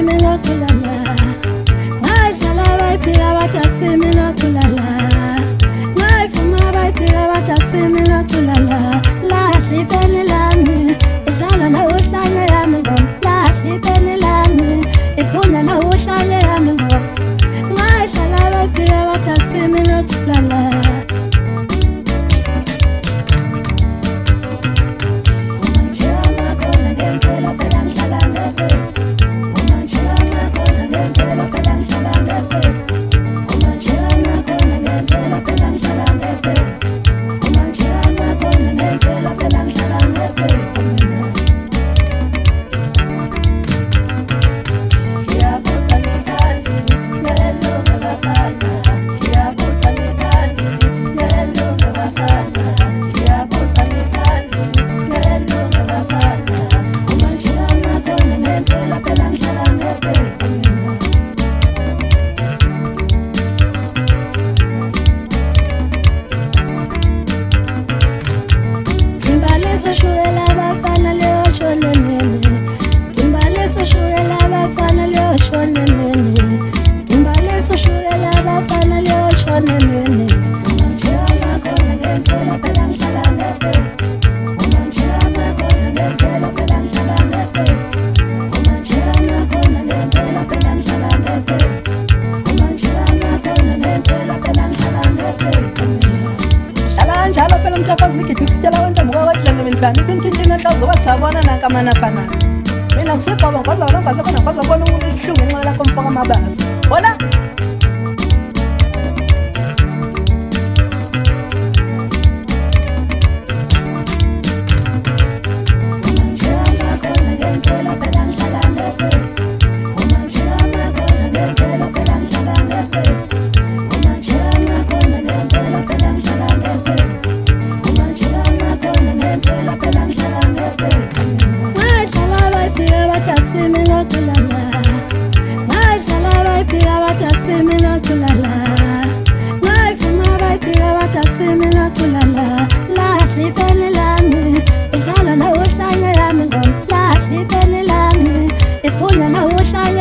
mina kulala ngadlala bayiphika bataxi mina kulala ngayifuma bayiphika bataxi mina kulala lahli peni lami izala na uhlanye yami ngom lahli peni lami ifunya na uhlanye yami ngom ngadlala bayiphika bataxi mina kulala Shuyela bafana leo shone mene Kimbaleso shuyela bafana leo shone mene Kimbaleso shuyela bafana leo shone mene Umanjama kona ngempela phela ngihlala ngephe Umanjama kona ngempela phela ngihlala ngephe Umanjama kona ngempela phela ngihlala ngephe Umanjama kona ngempela phela ngihlala ngephe Hlala njalo phela mthafazi ngithi sitshela abantu mukawedlana menhlani ikinkinga enhlazo wasabona nankamana phana mina ngisebaba ngikwazi bona ngikwazi khona ngikwazi bona umuntu ihluku ngenxa lakho mfaka amabazo bona lahli peni lami izala na uhlanye yami ngom lahli peni lami ifunya na uhlanye